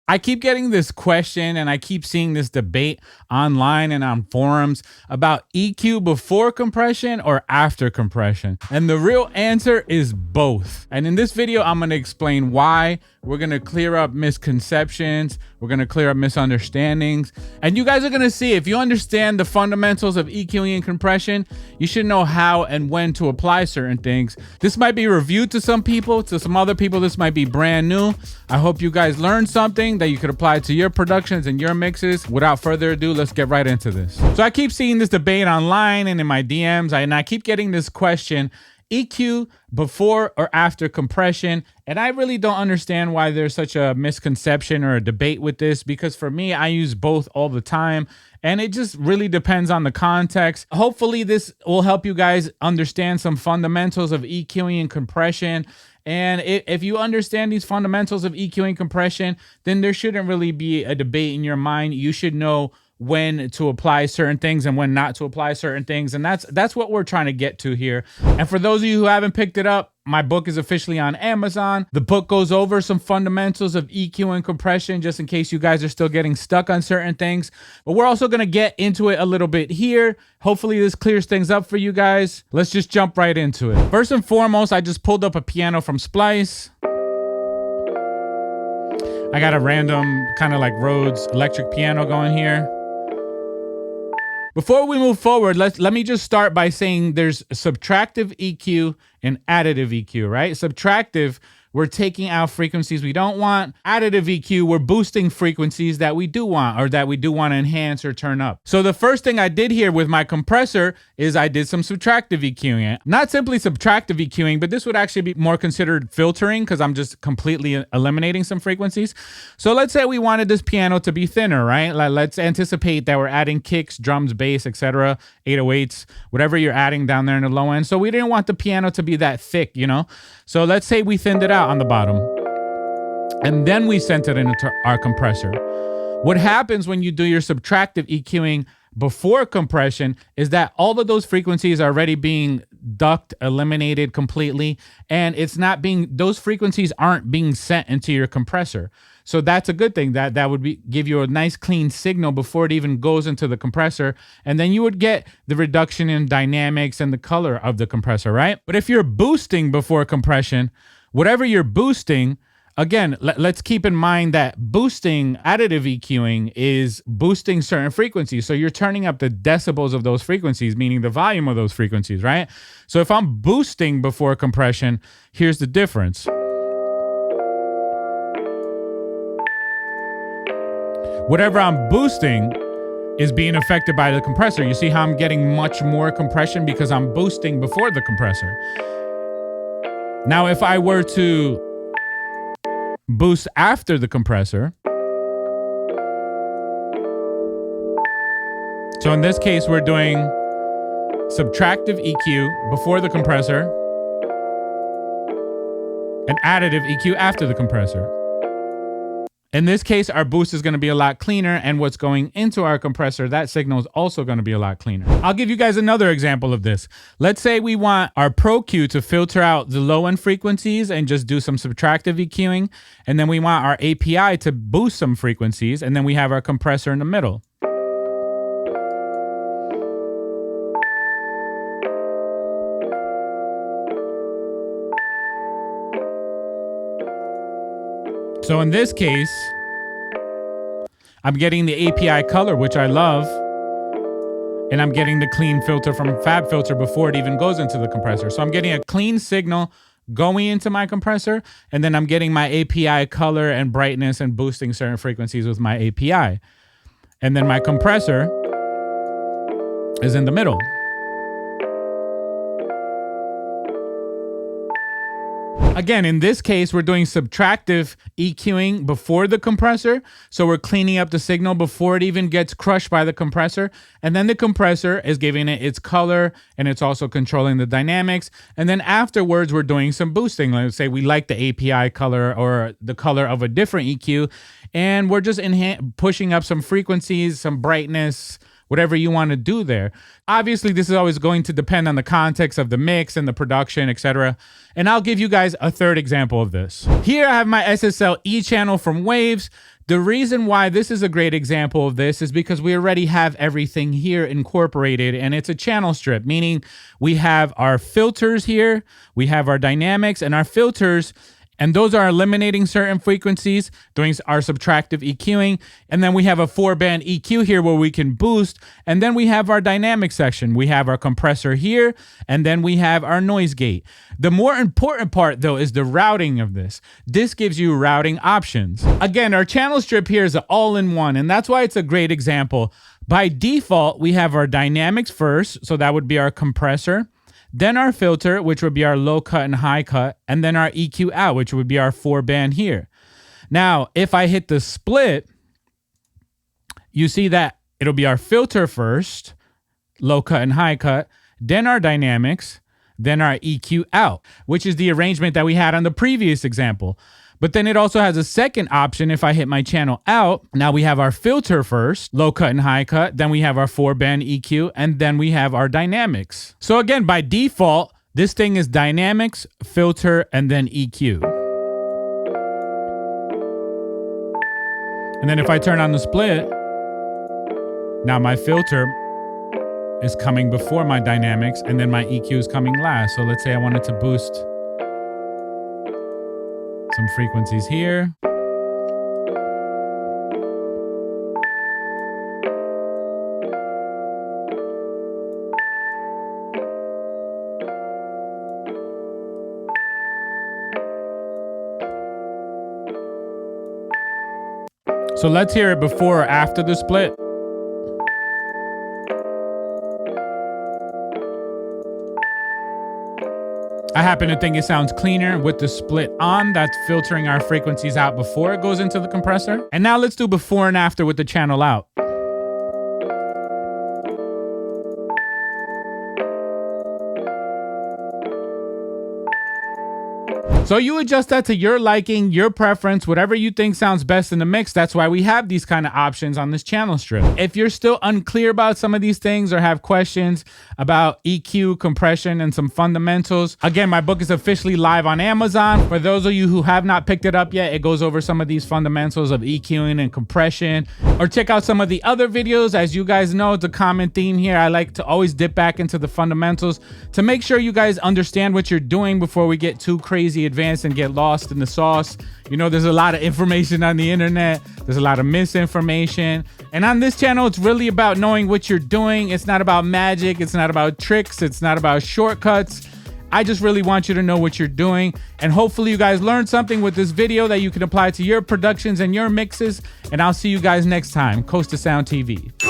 I keep getting this question and I keep seeing this debate online and on forums about EQ before compression or after compression. And the real answer is both. And in this video, I'm going to explain why. We're going to clear up misconceptions. We're going to clear up misunderstandings. And you guys are going to see, if you understand the fundamentals of EQing and compression, you should know how and when to apply certain things. This might be reviewed to some people. To some other people, this might be brand new. I hope you guys learned something that you could apply to your productions and your mixes. Without further ado, let's get right into this. So I keep seeing this debate online and in my DMs, and I keep getting this question: EQ before or after compression? And I really don't understand why there's such a misconception or a debate with this, because for me, I use both all the time, and it just really depends on the context. Hopefully this will help you guys understand some fundamentals of EQing and compression. And if you understand these fundamentals of EQing and compression, then there shouldn't really be a debate in your mind. You should know when to apply certain things and when not to apply certain things. And that's what we're trying to get to here. And for those of you who haven't picked it up, my book is officially on Amazon. The book goes over some fundamentals of EQ and compression, just in case you guys are still getting stuck on certain things. But we're also going to get into it a little bit here. Hopefully this clears things up for you guys. Let's just jump right into it. First and foremost, I just pulled up a piano from Splice. I got a random kind of like Rhodes electric piano going here. Before we move forward, let me just start by saying there's subtractive EQ and additive EQ, right? Subtractive, we're taking out frequencies we don't want. Additive EQ, we're boosting frequencies that we do want, or that we do want to enhance or turn up. So the first thing I did here with my compressor is I did some subtractive EQing. Not simply subtractive EQing, but this would actually be more considered filtering, because I'm just completely eliminating some frequencies. So let's say we wanted this piano to be thinner, right? Let's anticipate that we're adding kicks, drums, bass, etc., 808s, whatever you're adding down there in the low end. So we didn't want the piano to be that thick, you know? So let's say we thinned it out on the bottom, and then we sent it into our compressor. What happens when you do your subtractive EQing before compression is that all of those frequencies are already being ducked, eliminated completely, and those frequencies aren't being sent into your compressor. So that's a good thing. That would give you a nice clean signal before it even goes into the compressor, and then you would get the reduction in dynamics and the color of the compressor, right? But if you're boosting before compression, whatever you're boosting, again, let's keep in mind that boosting, additive EQing, is boosting certain frequencies. So you're turning up the decibels of those frequencies, meaning the volume of those frequencies, right? So if I'm boosting before compression, here's the difference. Whatever I'm boosting is being affected by the compressor. You see how I'm getting much more compression because I'm boosting before the compressor. Now, if I were to boost after the compressor, so in this case, we're doing subtractive EQ before the compressor and additive EQ after the compressor. In this case, our boost is going to be a lot cleaner, and what's going into our compressor, that signal is also going to be a lot cleaner. I'll give you guys another example of this. Let's say we want our Pro Q to filter out the low end frequencies and just do some subtractive EQing, and then we want our API to boost some frequencies, and then we have our compressor in the middle. So in this case, I'm getting the API color, which I love, and I'm getting the clean filter from FabFilter before it even goes into the compressor. So I'm getting a clean signal going into my compressor, and then I'm getting my API color and brightness and boosting certain frequencies with my API. And then my compressor is in the middle. Again, in this case, we're doing subtractive EQing before the compressor. So we're cleaning up the signal before it even gets crushed by the compressor. And then the compressor is giving it its color, and it's also controlling the dynamics. And then afterwards, we're doing some boosting. Let's say we like the API color or the color of a different EQ, and we're just pushing up some frequencies, some brightness, whatever you want to do there. Obviously, this is always going to depend on the context of the mix and the production, etc. And I'll give you guys a third example of this. Here I have my SSL E channel from Waves. The reason why this is a great example of this is because we already have everything here incorporated, and it's a channel strip, meaning we have our filters here, we have our dynamics and our filters, and those are eliminating certain frequencies, doing our subtractive EQing. And then we have a 4-band EQ here where we can boost. And then we have our dynamic section. We have our compressor here, and then we have our noise gate. The more important part, though, is the routing of this. This gives you routing options. Again, our channel strip here is an all-in-one, and that's why it's a great example. By default, we have our dynamics first, so that would be our compressor. Then our filter, which would be our low cut and high cut, and then our EQ out, which would be our 4-band here. Now, if I hit the split, you see that it'll be our filter first, low cut and high cut, then our dynamics, then our EQ out, which is the arrangement that we had on the previous example. But then it also has a second option. If I hit my channel out, now we have our filter first, low cut and high cut. Then we have our 4-band EQ, and then we have our dynamics. So again, by default, this thing is dynamics, filter, and then EQ. And then if I turn on the split, now my filter is coming before my dynamics, and then my EQ is coming last. So let's say I wanted to boost some frequencies here. So let's hear it before or after the split. I happen to think it sounds cleaner with the split on. That's filtering our frequencies out before it goes into the compressor. And now let's do before and after with the channel out. So you adjust that to your liking, your preference, whatever you think sounds best in the mix. That's why we have these kind of options on this channel strip. If you're still unclear about some of these things or have questions about EQ, compression, and some fundamentals, again, my book is officially live on Amazon. For those of you who have not picked it up yet, it goes over some of these fundamentals of EQing and compression. Or check out some of the other videos. As you guys know, it's a common theme here. I like to always dip back into the fundamentals to make sure you guys understand what you're doing before we get too crazy advanced and get lost in the sauce. You know, there's a lot of information on the internet. There's a lot of misinformation. And on this channel, it's really about knowing what you're doing. It's not about magic. It's not about tricks. It's not about shortcuts. I just really want you to know what you're doing. And hopefully you guys learned something with this video that you can apply to your productions and your mixes. And I'll see you guys next time. Coast to Sound TV.